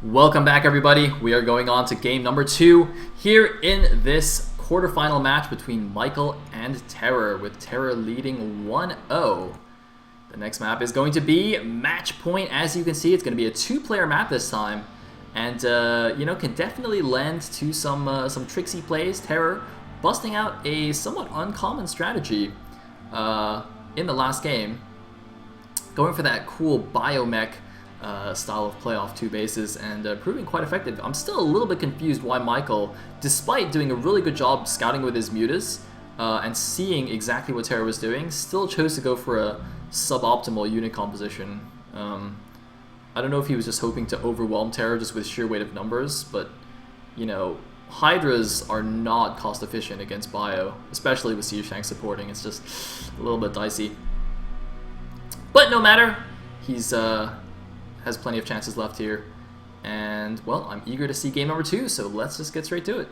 Welcome back, everybody. We are going on to game number 2 here in this quarterfinal match between Michael and TerrOr, with TerrOr leading 1-0. The next map is going to be Match Point. As you can see, it's going to be a 2-player map this time, and can definitely lend to some tricksy plays. TerrOr busting out a somewhat uncommon strategy in the last game, going for that cool biomech style of play off 2 bases and proving quite effective. I'm still a little bit confused why Michael, despite doing a really good job scouting with his mutas and seeing exactly what TerrOr was doing, still chose to go for a suboptimal unit composition. I don't know if he was just hoping to overwhelm TerrOr just with sheer weight of numbers, but Hydras are not cost efficient against bio, especially with Siege Tank supporting. It's just a little bit dicey. But no matter, he's has plenty of chances left here, and well, I'm eager to see game number 2, so let's just get straight to it.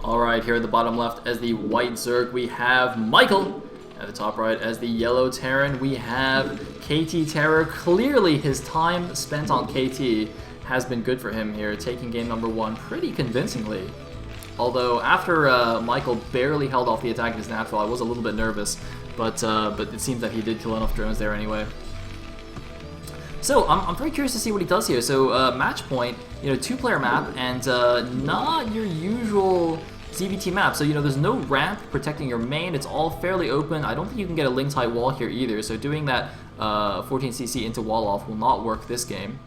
Alright, here at the bottom left as the white Zerg, we have Michael. At the top right as the yellow Terran, we have KT TerrOr. Clearly his time spent on KT has been good for him here, taking game number 1 pretty convincingly. Although after Michael barely held off the attack of his natural, I was a little bit nervous, but it seems that he did kill enough drones there anyway. So I'm very curious to see what he does here. So Match Point, 2-player map, and not your usual ZVT map. So there's no ramp protecting your main. It's all fairly open. I don't think you can get a link tie wall here either. So doing that 14cc into wall off will not work this game.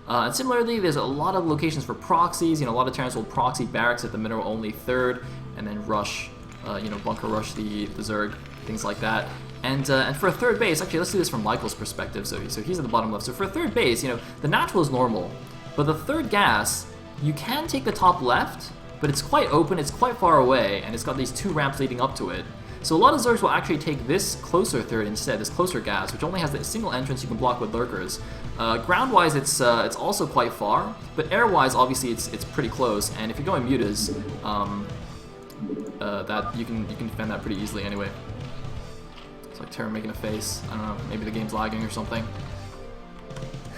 And similarly, there's a lot of locations for proxies. A lot of Terrans will proxy barracks at the mineral only third, and then rush, bunker rush the Zerg, things like that. And for a third base, actually, let's do this from Michael's perspective. So he's at the bottom left. So for a third base, the natural is normal, but the third gas, you can take the top left, but it's quite open, it's quite far away, and it's got these 2 ramps leading up to it. So a lot of Zergs will actually take this closer third instead, this closer gas, which only has a single entrance you can block with lurkers. Ground-wise, it's also quite far, but air-wise, obviously, it's pretty close. And if you're going mutas, that you can defend that pretty easily anyway. It's like TerrOr making a face. I don't know, maybe the game's lagging or something.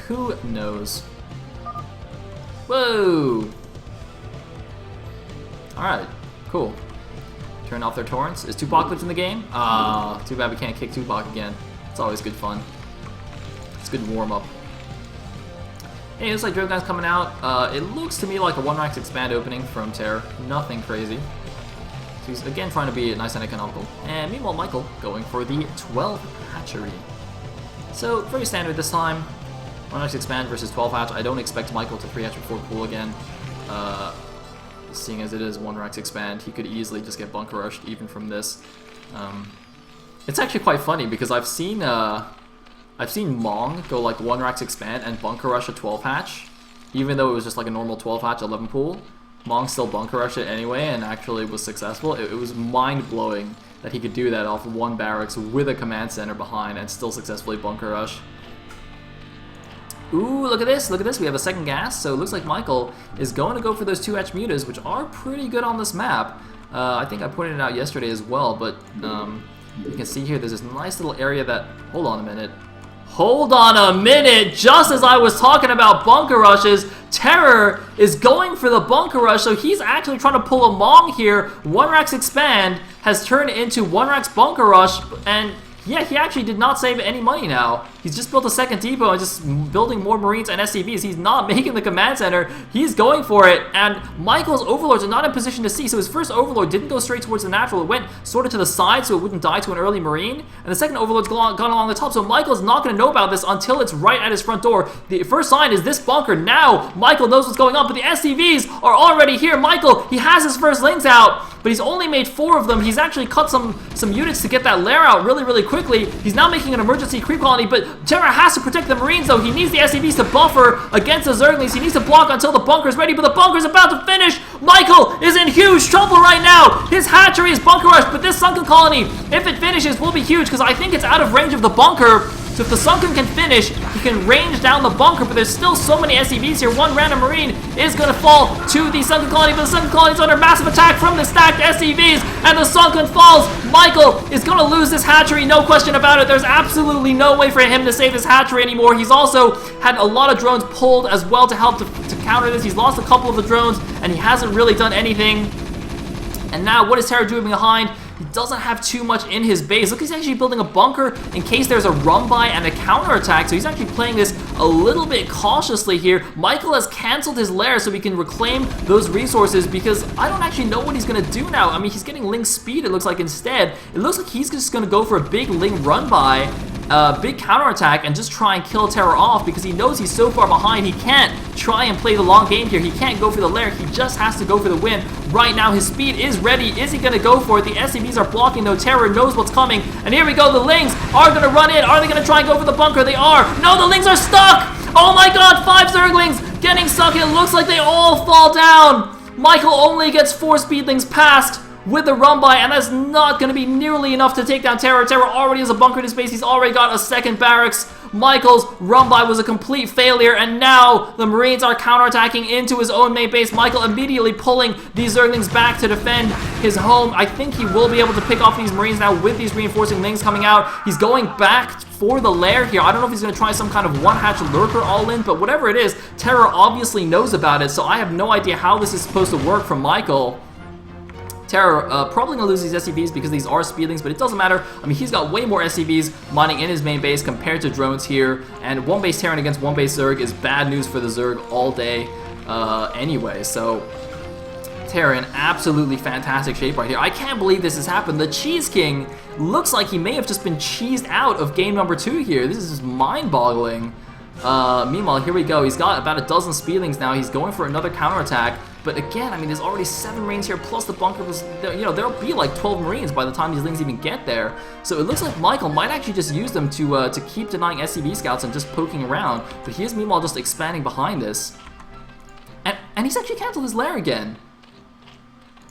Who knows? Whoa! Alright, cool. Turn off their torrents. Is Tupacalypse in the game? Ah, too bad we can't kick Tupac again. It's always good fun. It's good warm-up. Hey, looks like Drove Gun's coming out. It looks to me like a 1-Rax expand opening from TerrOr. Nothing crazy. So he's again trying to be nice and economical. And meanwhile, Michael going for the 12 hatchery. So, very standard this time. 1-Rax expand versus 12 hatch. I don't expect Michael to 3 hatch before pool again. Seeing as it is 1-Rax expand, he could easily just get bunker rushed even from this. It's actually quite funny because I've seen Mong go like 1-Rax expand and bunker rush a 12 hatch, even though it was just like a normal 12 hatch 11 pool. Mong still bunker rushed it anyway and actually was successful. It was mind blowing that he could do that off 1 barracks with a command center behind and still successfully bunker rush. Ooh, look at this, look at this. We have a second gas, so it looks like Michael is going to go for those 2-hatch mutas, which are pretty good on this map. I think I pointed it out yesterday as well, but you can see here there's this nice little area that... Hold on a minute. Hold on a minute! Just as I was talking about bunker rushes, TerrOr is going for the bunker rush, so he's actually trying to pull a Mong here. 1-Rax expand has turned into 1-Rax bunker rush, and... yeah, he actually did not save any money now. He's just built a second depot and just building more Marines and SCVs. He's not making the command center. He's going for it. And Michael's overlords are not in position to see. So his first overlord didn't go straight towards the natural. It went sort of to the side so it wouldn't die to an early Marine. And the second overlord's gone along the top. So Michael's not going to know about this until it's right at his front door. The first sign is this bunker. Now Michael knows what's going on. But the SCVs are already here. Michael, he has his first links out. but he's only made 4 of them. He's actually cut some units to get that lair out really quickly. He's now making an emergency creep colony, but TerrOr has to protect the Marines, though. He needs the SCVs to buffer against the Zerglings. He needs to block until the bunker's ready, but the bunker's about to finish. Michael is in huge trouble right now. His hatchery is bunker rushed, but this sunken colony, if it finishes, will be huge because I think it's out of range of the bunker. So if the Sunken can finish, he can range down the bunker, but there's still so many SCVs here. One random Marine is going to fall to the Sunken colony, but the Sunken colony is under massive attack from the stacked SCVs, and the Sunken falls. Michael is going to lose this hatchery, no question about it. There's absolutely no way for him to save his hatchery anymore. He's also had a lot of drones pulled as well to help to counter this. He's lost a couple of the drones, and he hasn't really done anything. And now, what is TerrOr doing behind? He doesn't have too much in his base. Look, he's actually building a bunker in case there's a run-by and a counterattack, so he's actually playing this a little bit cautiously here. Michael has canceled his lair so he can reclaim those resources because I don't actually know what he's going to do now. I mean, he's getting Ling speed, it looks like, instead. It looks like he's just going to go for a big Ling run-by, big counterattack, and just try and kill TerrOr off because he knows he's so far behind. He can't try and play the long game here. He can't go for the lair. He just has to go for the win. Right now, his speed is ready. Is he going to go for it? The SCVs are blocking, though. TerrOr knows what's coming. And here we go. The Lings are going to run in. Are they going to try and go for the bunker? They are. No, the Lings are stuck. Oh my god, 5 Zerglings getting stuck. It looks like they all fall down. Michael only gets 4 Speedlings past with the run-by, and that's not going to be nearly enough to take down TerrOr. TerrOr already has a bunker in his base. He's already got a second barracks. Michael's run-by was a complete failure, and now the Marines are counterattacking into his own main base. Michael immediately pulling these Zerglings back to defend his home. I think he will be able to pick off these Marines now with these reinforcing Lings coming out. He's going back for the lair here. I don't know if he's going to try some kind of one-hatch lurker all-in, but whatever it is, TerrOr obviously knows about it, so I have no idea how this is supposed to work for Michael. TerrOr probably going to lose these SCVs because these are Speedlings, but it doesn't matter. I mean, he's got way more SCVs mining in his main base compared to drones here, and one base Terran against one base Zerg is bad news for the Zerg all day anyway, so TerrOr in absolutely fantastic shape right here. I can't believe this has happened. The Cheese King looks like he may have just been cheesed out of game number 2 here. This is just mind-boggling. Meanwhile, here we go. He's got about a dozen Speedlings now. He's going for another counterattack. But again, I mean, there's already 7 Marines here, plus the bunker was, you know, there'll be like 12 Marines by the time these Lings even get there. So it looks like Michael might actually just use them to keep denying SCV scouts and just poking around. But he is meanwhile just expanding behind this. And he's actually canceled his lair again.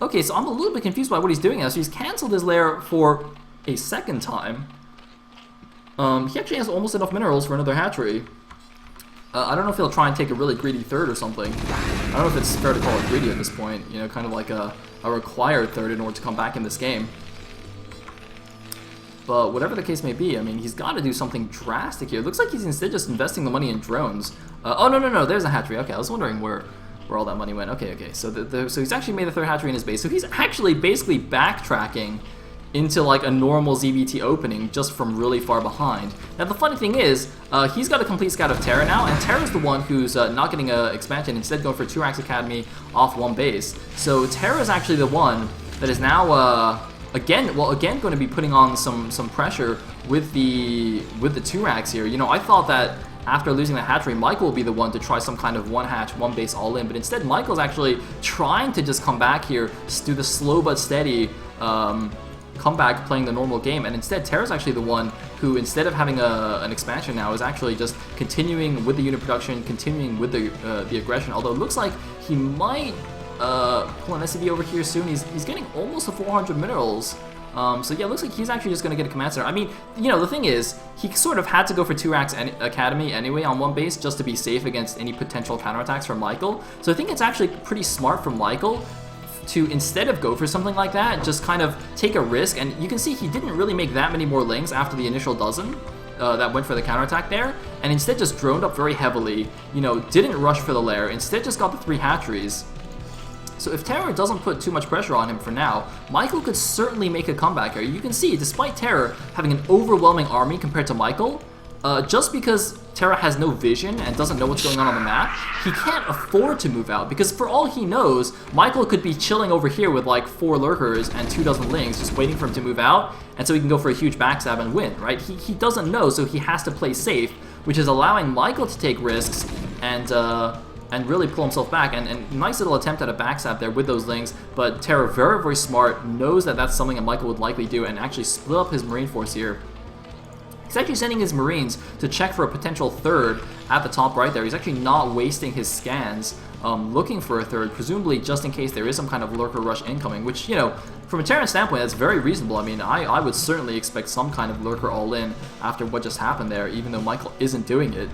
Okay, so I'm a little bit confused by what he's doing now. So he's canceled his lair for a second time. He actually has almost enough minerals for another hatchery. I don't know if he'll try and take a really greedy third or something. I don't know if it's fair to call it greedy at this point, you know, kind of like a required third in order to come back in this game. But whatever the case may be, I mean, he's got to do something drastic here. It looks like he's instead just investing the money in drones. Oh, no, there's a hatchery. Okay, I was wondering where all that money went. Okay, so so he's actually made the 3rd hatchery in his base. So he's actually basically backtracking into like a normal ZVT opening just from really far behind. Now the funny thing is, he's got a complete scout of TerrOr now, and TerrOr's the one who's not getting an expansion, instead going for 2 Racks Academy off 1 base. So TerrOr's actually the one that is now again going to be putting on some pressure with the 2 Racks here. You know, I thought that after losing the hatchery, Michael will be the one to try some kind of 1 hatch, 1 base all in, but instead Michael's actually trying to just come back here, just do the slow but steady comeback playing the normal game, and instead TerrOr's actually the one who, instead of having an expansion now, is actually just continuing with the unit production, continuing with the aggression, although it looks like he might pull an SCV over here soon. He's getting almost to 400 minerals. So yeah, it looks like he's actually just going to get a command center. I mean, you know, the thing is, he sort of had to go for 2 Racks Academy anyway on 1 base just to be safe against any potential counterattacks from Michael. So I think it's actually pretty smart from Michael to, instead of go for something like that, just kind of take a risk. And you can see he didn't really make that many more Lings after the initial dozen that went for the counterattack there, and instead just droned up very heavily, you know, didn't rush for the lair, instead just got the 3 hatcheries. So if TerrOr doesn't put too much pressure on him for now, Michael could certainly make a comeback here. You can see, despite TerrOr having an overwhelming army compared to Michael, just because TerrOr has no vision and doesn't know what's going on the map, he can't afford to move out, because for all he knows, Michael could be chilling over here with like 4 lurkers and 2 dozen Lings, just waiting for him to move out, and so he can go for a huge backstab and win, right? He doesn't know, so he has to play safe, which is allowing Michael to take risks and and really pull himself back. And nice little attempt at a backstab there with those lings, but TerrOr, very, very smart, knows that that's something that Michael would likely do, and actually split up his Marine force here. He's actually sending his Marines to check for a potential third at the top right there. He's actually not wasting his scans looking for a third, presumably just in case there is some kind of lurker rush incoming, which, you know, from a Terran standpoint, that's very reasonable. I mean, I would certainly expect some kind of lurker all-in after what just happened there, even though Michael isn't doing it.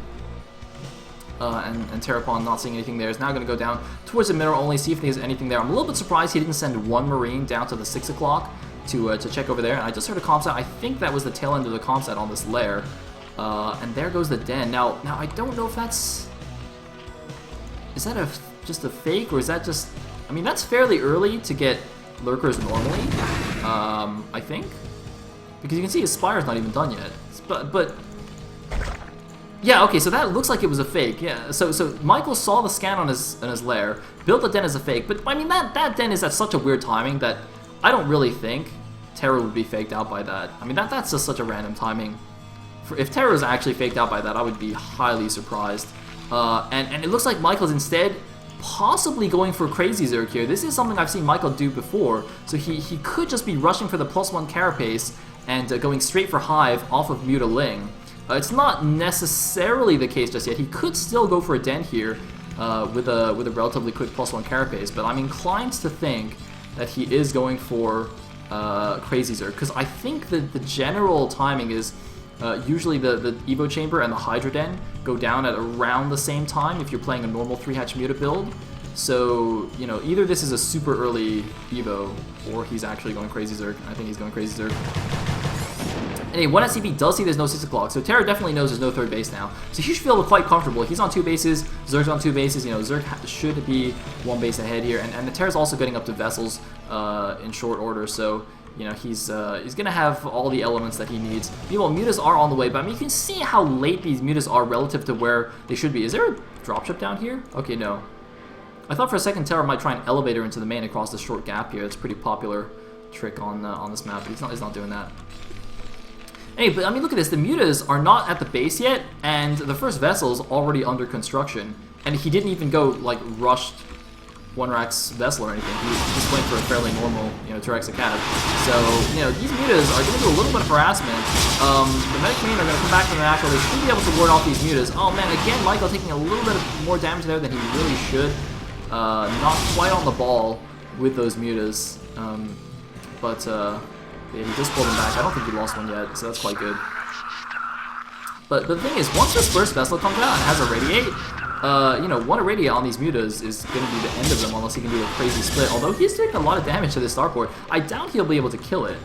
And TerrOr not seeing anything there is now going to go down towards the middle only, see if there's anything there. I'm a little bit surprised he didn't send one Marine down to the 6 o'clock to check over there. And I just heard a comms out. I think that was the tail end of the comms out on this lair. And there goes the den. Now I don't know if that's... Is that just a fake, or is that just... I mean, that's fairly early to get lurkers normally, I think. Because you can see his spire's not even done yet. But yeah, okay, so that looks like it was a fake. Yeah, so Michael saw the scan on his lair, built the den as a fake, but I mean that den is at such a weird timing that I don't really think TerrOr would be faked out by that. I mean that's just such a random timing. If TerrOr is actually faked out by that, I would be highly surprised. And it looks like Michael's instead possibly going for Crazy Zerg here. This is something I've seen Michael do before, so he could just be rushing for the +1 carapace and going straight for Hive off of Mutaling. It's not necessarily the case just yet. He could still go for a den here with a relatively quick +1 carapace, but I'm inclined to think that he is going for Crazy Zerg, because I think that the general timing is usually the Evo Chamber and the Hydra Den go down at around the same time if you're playing a normal 3-hatch Muta build. So, you know, either this is a super early Evo, or he's actually going Crazy Zerg. I think he's going Crazy Zerg. Anyway, 1 SCP does see there's no 6 o'clock, so TerrOr definitely knows there's no third base now. So he should feel quite comfortable. He's on 2 bases, Zerg's on 2 bases, you know, Zerg should be 1 base ahead here, and the TerrOr's also getting up to vessels in short order, so, you know, he's gonna have all the elements that he needs. Meanwhile, mutas are on the way, but I mean, you can see how late these mutas are relative to where they should be. Is there a dropship down here? Okay, no. I thought for a second TerrOr might try an elevator into the main across the short gap here. It's a pretty popular trick on this map, but he's not doing that. Anyway, but I mean, look at this. The mutas are not at the base yet, and the first vessel's already under construction. And he didn't even go, like, rushed 1-rax vessel or anything. He just went for a fairly normal, you know, 2-rax cav. So, you know, these mutas are going to do a little bit of harassment. The medic marine are going to come back from the natural. They should be able to ward off these mutas. Oh man, again, Michael taking a little bit more damage there than he really should. Not quite on the ball with those mutas. Yeah, he just pulled him back. I don't think he lost one yet, so that's quite good. But the thing is, once this first vessel comes out and has a radiate, you know, 1 irradiate on these mutas is going to be the end of them unless he can do a crazy split. Although he's doing a lot of damage to this starport, I doubt he'll be able to kill it.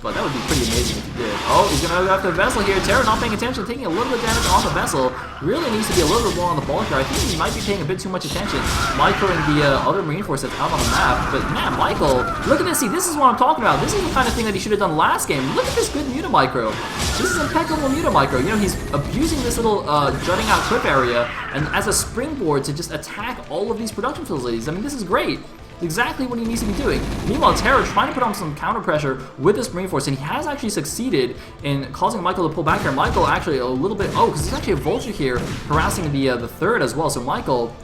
But that would be pretty amazing if he did. Oh, he's going to go after the vessel here. TerrOr not paying attention, taking a little bit of damage on the vessel. Really needs to be a little bit more on the ball here. I think he might be paying a bit too much attention. Michael and the other Marine Force that's out on the map. But man, Michael, look at this. See, this is what I'm talking about. This is the kind of thing that he should have done last game. Look at this good Muta Micro. This is impeccable Muta Micro. You know, he's abusing this little jutting out cliff area and as a springboard to just attack all of these production facilities. I mean, this is great. Exactly what he needs to be doing. Meanwhile, TerrOr trying to put on some counter pressure with this Marine Force, and he has actually succeeded in causing Michael to pull back here. Michael actually a little bit, oh, because there's actually a Vulture here harassing the third as well. So Michael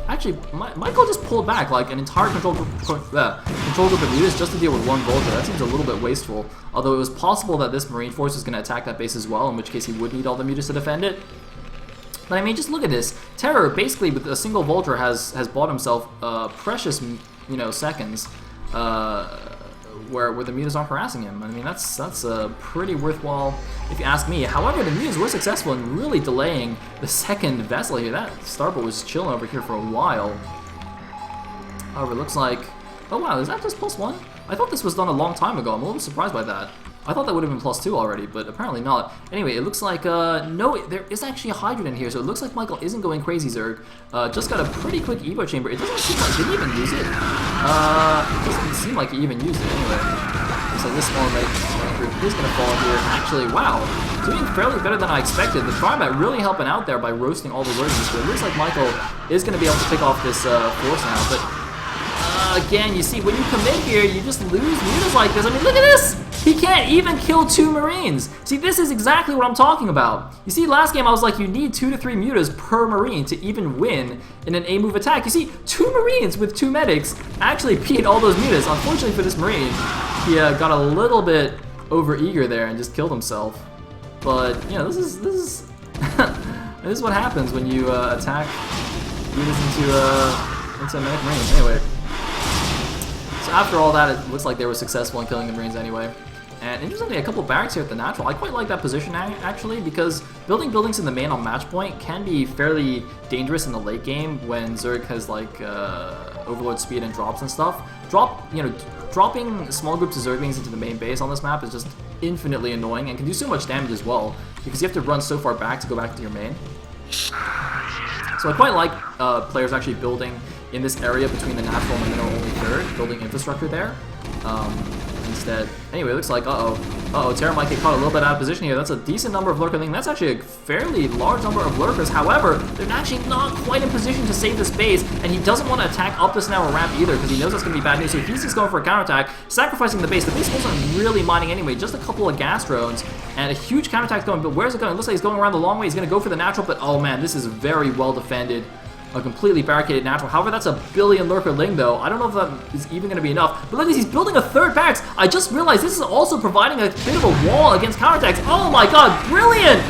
just pulled back like an entire control group of mutas just to deal with 1 Vulture. That seems a little bit wasteful. Although it was possible that this Marine Force was going to attack that base as well, in which case he would need all the mutas to defend it. But I mean, just look at this. TerrOr basically with a single Vulture has bought himself precious, you know, seconds where the mutas aren't harassing him. I mean, that's pretty worthwhile if you ask me. However, the mutas were successful in really delaying the second vessel here. That starboat was chilling over here for a while. However, it looks like, oh wow, is that just +1? I thought this was done a long time ago. I'm a little surprised by that. I thought that would have been +2 already, but apparently not. Anyway, it looks like, no, there is actually a Hydra in here, so it looks like Michael isn't going Crazy Zerg. Just got a pretty quick Evo Chamber. It doesn't seem like, did he even use it? It doesn't seem like he even used it anyway. Looks like this small medic group is going to fall here. Actually, wow, doing fairly better than I expected. The Tribat really helping out there by roasting all the Lurkers, but it looks like Michael is going to be able to pick off this force now, but again, you see, when you commit here, you just lose mutas like this. I mean, look at this! He can't even kill 2 Marines. See, this is exactly what I'm talking about. You see, last game I was like, you need 2 to 3 mutas per Marine to even win in an A-move attack. You see, 2 Marines with 2 medics actually beat all those mutas. Unfortunately for this Marine, he got a little bit over-eager there and just killed himself. But, you know, this is this is what happens when you attack mutas into a medic Marine. Anyway. So after all that, it looks like they were successful in killing the Marines anyway. And interestingly, a couple of barracks here at the natural. I quite like that position actually, because building buildings in the main on match point can be fairly dangerous in the late game when Zerg has like overload speed and drops and stuff. Dropping small groups of Zerglings into the main base on this map is just infinitely annoying and can do so much damage as well, because you have to run so far back to go back to your main. So I quite like players actually building in this area between the natural and the mineral only third, building infrastructure there. Instead, anyway, it looks like, TerrOr might get caught a little bit out of position here. That's a decent number of lurkers. That's actually a fairly large number of lurkers. However, they're actually not quite in position to save this base, and he doesn't want to attack up this narrow ramp either, because he knows that's going to be bad news. So he's just going for a counterattack, sacrificing the base. The base wasn't really mining anyway, just a couple of gas drones, and a huge counterattack going. But where's it going? It looks like he's going around the long way. He's going to go for the natural, but oh man, this is very well defended. A completely barricaded natural. However, that's a billion lurker ling though. I don't know if that is even going to be enough. But look at this, he's building a third barracks. I just realized this is also providing a bit of a wall against counterattacks. Oh my god, brilliant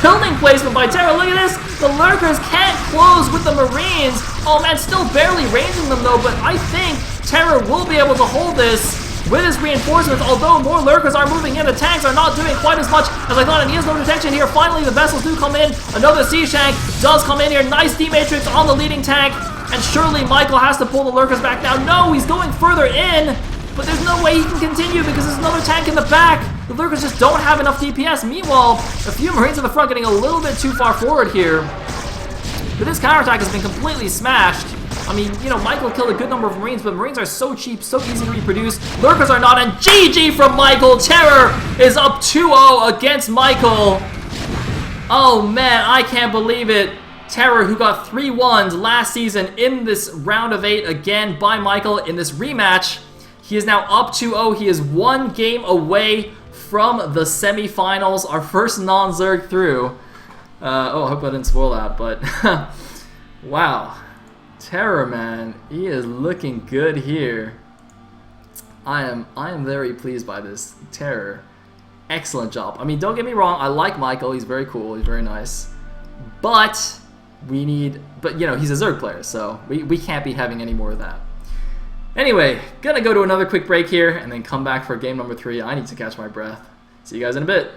building placement by TerrOr. Look at this. The lurkers can't close with the Marines. Oh man, still barely ranging them though, but I think TerrOr will be able to hold this with his reinforcements, although more lurkers are moving in. The tanks are not doing quite as much as I thought, and he has no detection here. Finally, the vessels do come in. Another Sea Shank does come in here. Nice D-Matrix on the leading tank, and surely Michael has to pull the lurkers back now. No, he's going further in, but there's no way he can continue because there's another tank in the back. The lurkers just don't have enough DPS. Meanwhile, a few Marines in the front getting a little bit too far forward here. But this counterattack has been completely smashed. I mean, you know, Michael killed a good number of Marines, but Marines are so cheap, so easy to reproduce. Lurkers are not, and GG from Michael. TerrOr is up 2-0 against Michael. Oh man, I can't believe it. TerrOr, who got 3 1s last season in this round of 8 again by Michael in this rematch. He is now up 2-0. He is 1 game away from the semifinals, our first non-Zerg through. I hope I didn't spoil that, but wow. TerrOr, man, he is looking good here. I am very pleased by this. TerrOr, excellent job. I mean, don't get me wrong, I like Michael, he's very cool, he's very nice. But you know, he's a Zerg player, so we can't be having any more of that. Anyway, gonna go to another quick break here and then come back for game number 3. I need to catch my breath. See you guys in a bit.